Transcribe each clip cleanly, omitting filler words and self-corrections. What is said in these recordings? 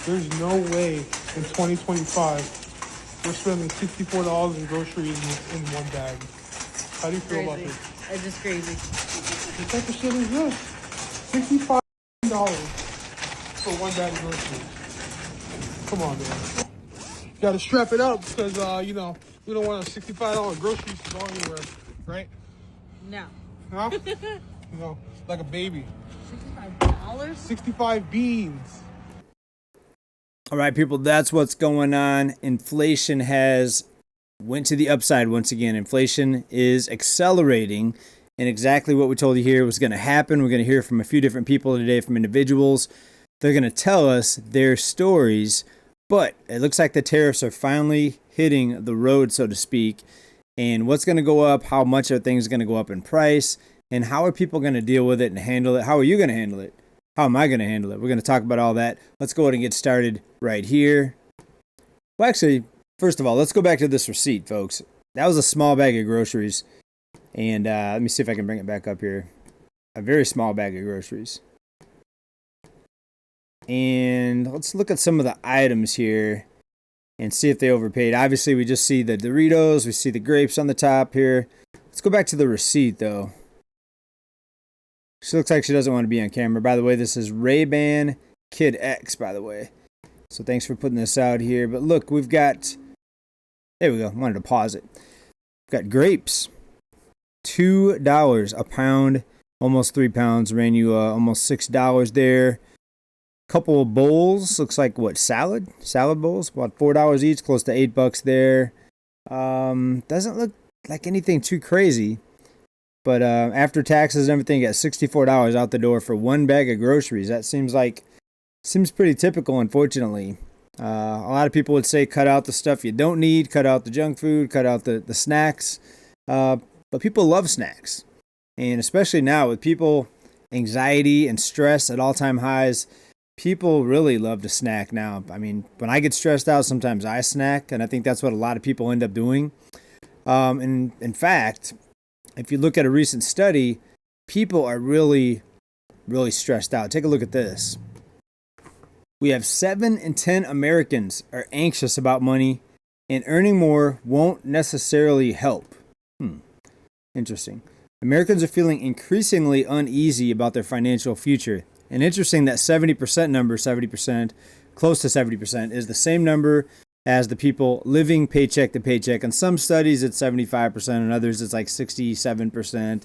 There's no way in 2025 we're spending $64 in groceries in one bag. How do you feel about Crazy. this? It's just crazy. What type of shit is this? $65 for one bag of groceries. Come on, man. You gotta strap it up because, we don't want a $65 groceries to go anywhere, right? No. Huh? Like a baby. $65? 65 beans. All right, people, that's what's going on. Inflation has went to the upside once again. Inflation is accelerating, and exactly what we told you here was going to happen. We're going to hear from a few different people today, from individuals. They're going to tell us their stories, but it looks like the tariffs are finally hitting the road, so to speak. And what's going to go up, how much are things going to go up in price, and how are people going to deal with it and handle it? How are you going to handle it? How am I going to handle it? We're going to talk about all that. Let's go ahead and get started right here. Well, actually, first of all, let's go back to this receipt, folks. That was a small bag of groceries. And let me see if I can bring it back up here. A very small bag of groceries. And let's look at some of the items here and see if they overpaid. Obviously, we just see the Doritos. We see the grapes on the top here. Let's go back to the receipt, though. She looks like she doesn't want to be on camera. By the way, this is Ray-Ban Kid X, by the way. So thanks for putting this out here. But look, we've got... There we go. I wanted to pause it. We've got grapes. $2 a pound. Almost 3 pounds. Ran you almost $6 there. Couple of bowls. Looks like, what, salad? Salad bowls. About $4 each. Close to $8 there. Doesn't look like anything too crazy. But after taxes and everything, you got $64 out the door for one bag of groceries. That seems pretty typical, unfortunately. A lot of people would say cut out the stuff you don't need, cut out the junk food, cut out the snacks. But people love snacks. And especially now with people, anxiety and stress at all-time highs, people really love to snack now. I mean, when I get stressed out, sometimes I snack, and I think that's what a lot of people end up doing. And in fact, if you look at a recent study, people are really, really stressed out. Take a look at this. We have 7 in 10 Americans are anxious about money, and earning more won't necessarily help. Interesting. Americans are feeling increasingly uneasy about their financial future. And interesting that 70% number, 70%, close to 70%, is the same number as the people living paycheck to paycheck. In some studies, it's 75%. In others, it's like 67%.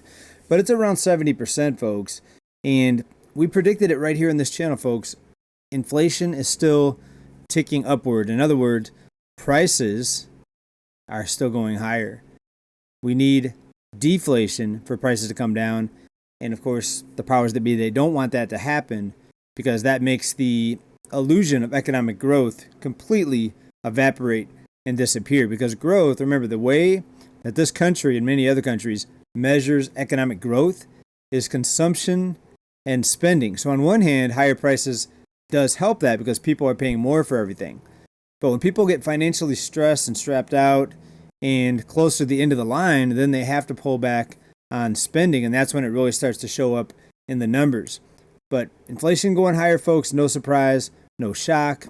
But it's around 70%, folks. And we predicted it right here in this channel, folks. Inflation is still ticking upward. In other words, prices are still going higher. We need deflation for prices to come down. And, of course, the powers that be, they don't want that to happen because that makes the illusion of economic growth completely evaporate and disappear. Because growth, remember, the way that this country and many other countries measures economic growth is consumption and spending. So on one hand, higher prices does help that because people are paying more for everything. But when people get financially stressed and strapped out and close to the end of the line, then they have to pull back on spending, and that's when it really starts to show up in the numbers. But inflation going higher, folks, no surprise, no shock.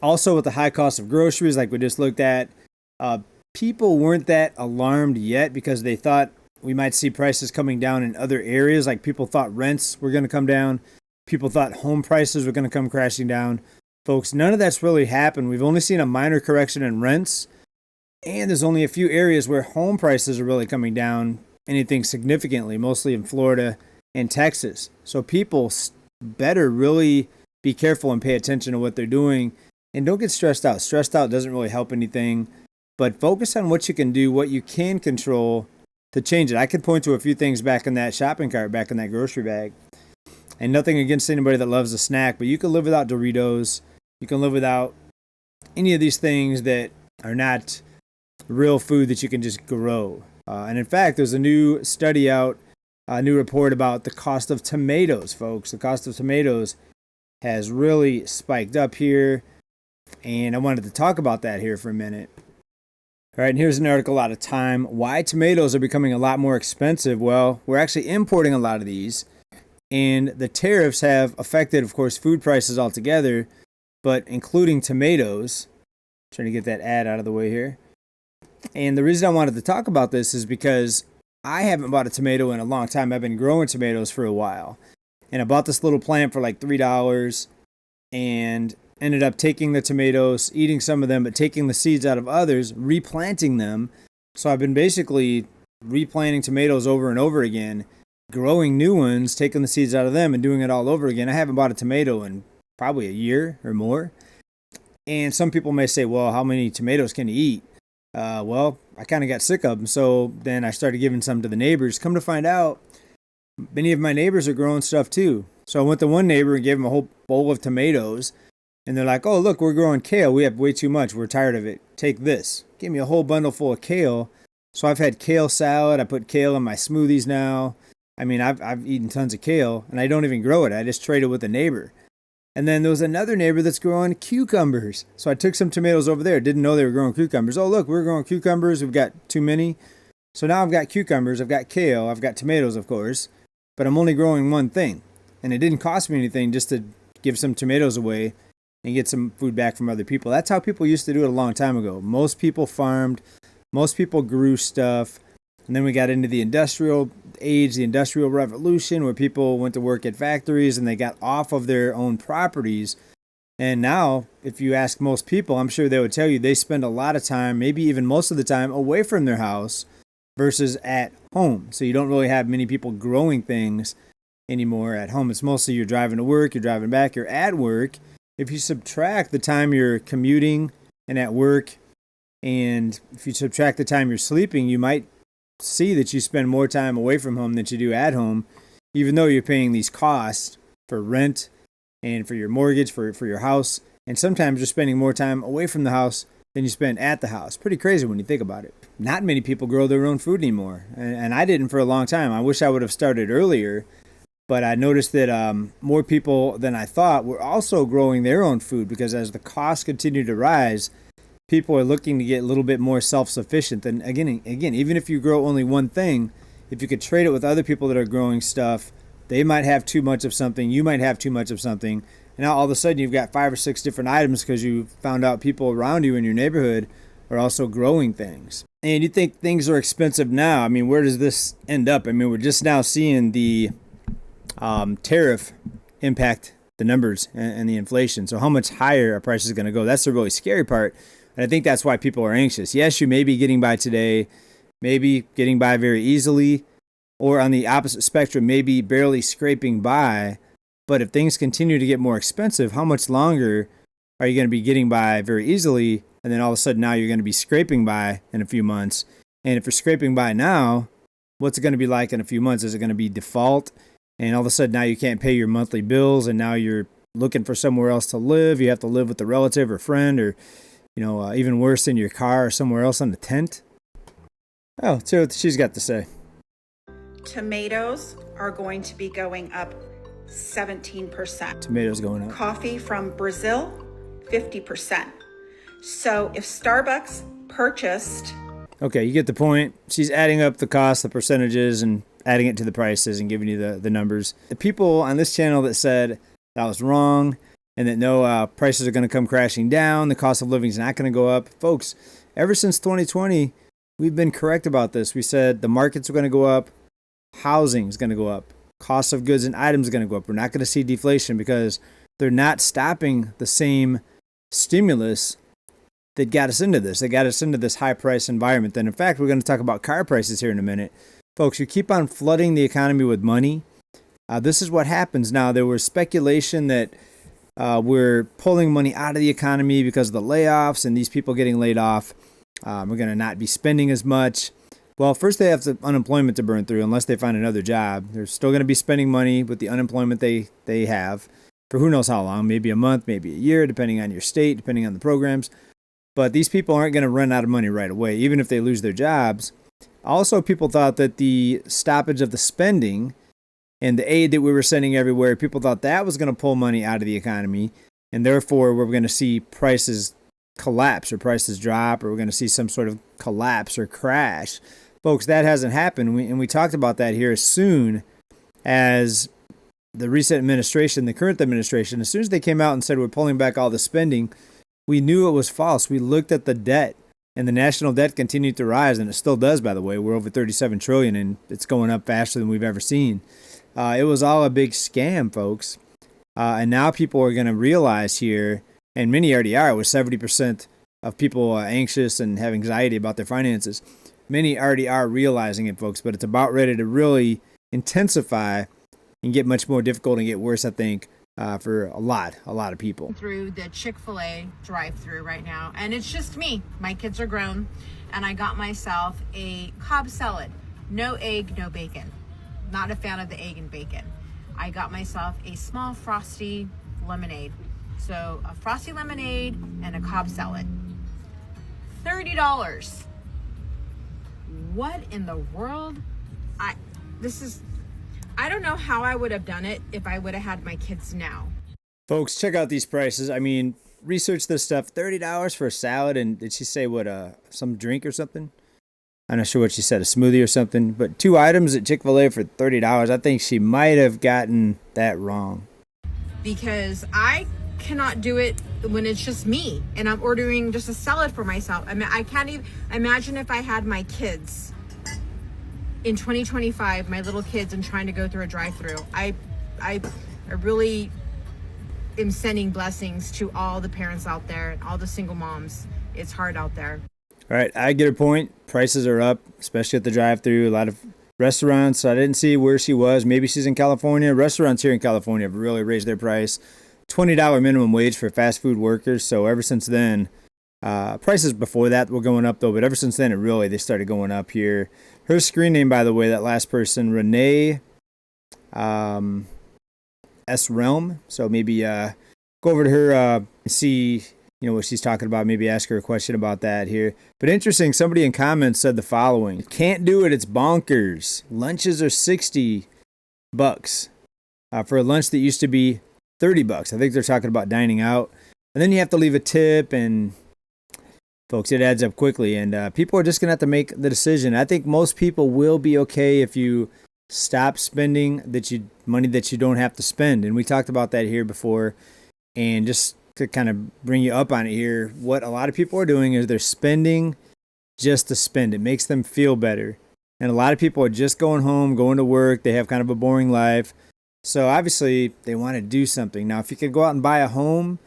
Also, with the high cost of groceries, like we just looked at, people weren't that alarmed yet because they thought we might see prices coming down in other areas. Like people thought rents were going to come down. People thought home prices were going to come crashing down. Folks, none of that's really happened. We've only seen a minor correction in rents, and there's only a few areas where home prices are really coming down anything significantly, mostly in Florida and Texas. So people better really be careful and pay attention to what they're doing. And don't get stressed out. Stressed out doesn't really help anything. But focus on what you can do, what you can control to change it. I could point to a few things back in that shopping cart, back in that grocery bag. And nothing against anybody that loves a snack, but you can live without Doritos. You can live without any of these things that are not real food that you can just grow. And in fact, there's a new study out, a new report about the cost of tomatoes, folks. The cost of tomatoes has really spiked up here. And I wanted to talk about that here for a minute. All right, and here's an article out of Time. Why tomatoes are becoming a lot more expensive. Well, we're actually importing a lot of these. And the tariffs have affected, of course, food prices altogether, but including tomatoes. Trying to get that ad out of the way here. And the reason I wanted to talk about this is because I haven't bought a tomato in a long time. I've been growing tomatoes for a while. And I bought this little plant for like $3 and ended up taking the tomatoes, eating some of them, but taking the seeds out of others, replanting them. So I've been basically replanting tomatoes over and over again, growing new ones, taking the seeds out of them, and doing it all over again. I haven't bought a tomato in probably a year or more. And some people may say, well, how many tomatoes can you eat? Well, I kind of got sick of them, so then I started giving some to the neighbors. Come to find out, many of my neighbors are growing stuff too. So I went to one neighbor and gave him a whole bowl of tomatoes, and they're like, oh, look, we're growing kale. We have way too much. We're tired of it. Take this. Gave me a whole bundle full of kale. So I've had kale salad. I put kale in my smoothies now. I mean, I've eaten tons of kale, and I don't even grow it. I just trade it with a neighbor. And then there was another neighbor that's growing cucumbers. So I took some tomatoes over there. Didn't know they were growing cucumbers. Oh, look, we're growing cucumbers. We've got too many. So now I've got cucumbers. I've got kale. I've got tomatoes, of course. But I'm only growing one thing. And it didn't cost me anything just to give some tomatoes away and get some food back from other people. That's how people used to do it a long time ago. Most people farmed. Most people grew stuff. And then we got into the industrial age, the industrial revolution, where people went to work at factories and they got off of their own properties. And now, if you ask most people, I'm sure they would tell you they spend a lot of time, maybe even most of the time, away from their house versus at home. So you don't really have many people growing things anymore at home. It's mostly you're driving to work, you're driving back, you're at work. If you subtract the time you're commuting and at work, and if you subtract the time you're sleeping, you might see that you spend more time away from home than you do at home, even though you're paying these costs for rent and for your mortgage, for your house. And sometimes you're spending more time away from the house than you spend at the house. Pretty crazy when you think about it. Not many people grow their own food anymore. And I didn't for a long time. I wish I would have started earlier. But I noticed that more people than I thought were also growing their own food, because as the costs continue to rise, people are looking to get a little bit more self-sufficient. And again, even if you grow only one thing, if you could trade it with other people that are growing stuff, they might have too much of something, you might have too much of something, and now all of a sudden you've got 5 or 6 different items because you found out people around you in your neighborhood are also growing things. And you think things are expensive now. I mean, where does this end up? I mean, we're just now seeing the tariff impact the numbers and the inflation. So how much higher a price is going to go? That's the really scary part. And I think that's why people are anxious. Yes, you may be getting by today, maybe getting by very easily, or on the opposite spectrum, maybe barely scraping by. But if things continue to get more expensive, how much longer are you going to be getting by very easily? And then all of a sudden now you're going to be scraping by in a few months. And if you're scraping by now, what's it going to be like in a few months? Is it going to be default? And all of a sudden now you can't pay your monthly bills, and now you're looking for somewhere else to live. You have to live with a relative or friend, or even worse, in your car or somewhere else on the tent. Oh, let's hear what she's got to say. Tomatoes are going to be going up 17%. Tomatoes going up. Coffee from Brazil, 50%. So if Starbucks purchased... Okay, you get the point. She's adding up the cost, the percentages, and adding it to the prices and giving you the numbers. The people on this channel that said that was wrong, and that no, prices are going to come crashing down, the cost of living is not going to go up. Folks, ever since 2020, we've been correct about this. We said the markets are going to go up, housing is going to go up, cost of goods and items are going to go up. We're not going to see deflation because they're not stopping the same stimulus that got us into this. They got us into this high price environment. Then, in fact, we're going to talk about car prices here in a minute. Folks, you keep on flooding the economy with money. This is what happens now. There was speculation that we're pulling money out of the economy because of the layoffs and these people getting laid off. We're going to not be spending as much. Well, first they have the unemployment to burn through unless they find another job. They're still going to be spending money with the unemployment they have for who knows how long, maybe a month, maybe a year, depending on your state, depending on the programs. But these people aren't going to run out of money right away, even if they lose their jobs. Also, people thought that the stoppage of the spending and the aid that we were sending everywhere, people thought that was going to pull money out of the economy, and therefore we're going to see prices collapse or prices drop, or we're going to see some sort of collapse or crash. Folks, that hasn't happened, and we talked about that here. As soon as the recent administration, the current administration, as soon as they came out and said we're pulling back all the spending, we knew it was false. We looked at the debt, and the national debt continued to rise, and it still does, by the way. We're over 37 trillion, and it's going up faster than we've ever seen. It was all a big scam, folks. And now people are going to realize here, and many already are, with 70% of people anxious and have anxiety about their finances. Many already are realizing it, folks, but it's about ready to really intensify and get much more difficult and get worse, I think, for a lot of people. Through the Chick-fil-A drive-through right now, and it's just me. My kids are grown, and I got myself a Cobb salad. No egg, no bacon. Not a fan of the egg and bacon. I got myself a small frosty lemonade. So a frosty lemonade and a Cobb salad. $30. What in the world? I don't know how I would have done it if I would have had my kids now. Folks, check out these prices. I mean, research this stuff. $30 for a salad, and did she say what, some drink or something? I'm not sure what she said, a smoothie or something. But 2 items at Chick-fil-A for $30. I think she might have gotten that wrong. Because I cannot do it when it's just me and I'm ordering just a salad for myself. I mean, I can't even imagine if I had my kids in 2025, my little kids, and trying to go through a drive-through. I really am sending blessings to all the parents out there and all the single moms. It's hard out there. All right, I get her point. Prices are up, especially at the drive-thru. A lot of restaurants. I didn't see where she was. Maybe she's in California. Restaurants here in California have really raised their price. $20 minimum wage for fast food workers. So ever since then, prices before that were going up though, but ever since then, they started going up here. Her screen name, by the way, that last person, Renee S. Realm. So maybe go over to her and see what she's talking about. Maybe ask her a question about that here. But interesting, somebody in comments said the following: "Can't do it. It's bonkers. Lunches are $60 for a lunch that used to be $30. I think they're talking about dining out, and then you have to leave a tip, and folks, it adds up quickly, and people are just gonna have to make the decision. I think most people will be okay if you stop spending money that you don't have to spend, and we talked about that here before. And just to kind of bring you up on it here, what a lot of people are doing is they're spending just to spend. It makes them feel better, and a lot of people are just going home, going to work. They have kind of a boring life. So obviously they want to do something. Now, if you could go out and buy a home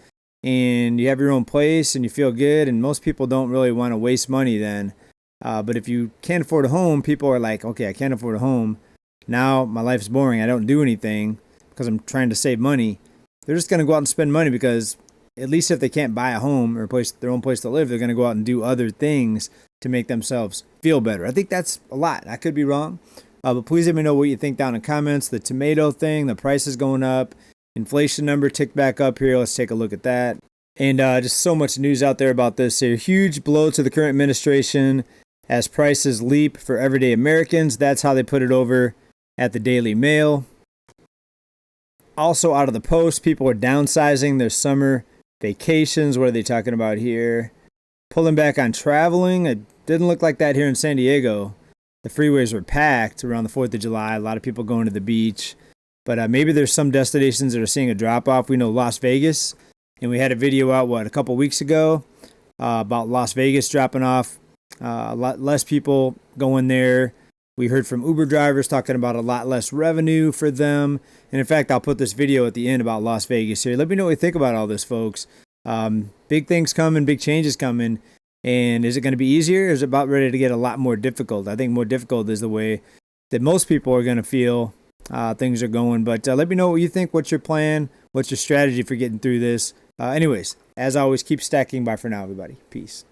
and you have your own place and you feel good, and most people don't really want to waste money then. But if you can't afford a home, people are like, okay, I can't afford a home. Now my life's boring. I don't do anything because I'm trying to save money. They're just going to go out and spend money because at least if they can't buy a home or their own place to live, they're going to go out and do other things to make themselves feel better. I think that's a lot. I could be wrong. But please let me know what you think down in the comments. The tomato thing, the price is going up. Inflation number ticked back up here. Let's take a look at that. And just so much news out there about this here. Huge blow to the current administration as prices leap for everyday Americans. That's how they put it over at the Daily Mail. Also out of the Post, people are downsizing their summer vacations. What are they talking about here? Pulling back on traveling. It didn't look like that here in San Diego. The freeways were packed around the 4th of July. A lot of people going to the beach. But maybe there's some destinations that are seeing a drop-off. We know Las Vegas. And we had a video out, a couple weeks ago about Las Vegas dropping off. A lot less people going there. We heard from Uber drivers talking about a lot less revenue for them. And in fact, I'll put this video at the end about Las Vegas here. Let me know what you think about all this, folks. Big things coming, big changes coming. And is it going to be easier, or is it about ready to get a lot more difficult? I think more difficult is the way that most people are going to feel things are going. But let me know what you think. What's your plan? What's your strategy for getting through this? Anyways, as always, keep stacking. Bye for now, everybody. Peace.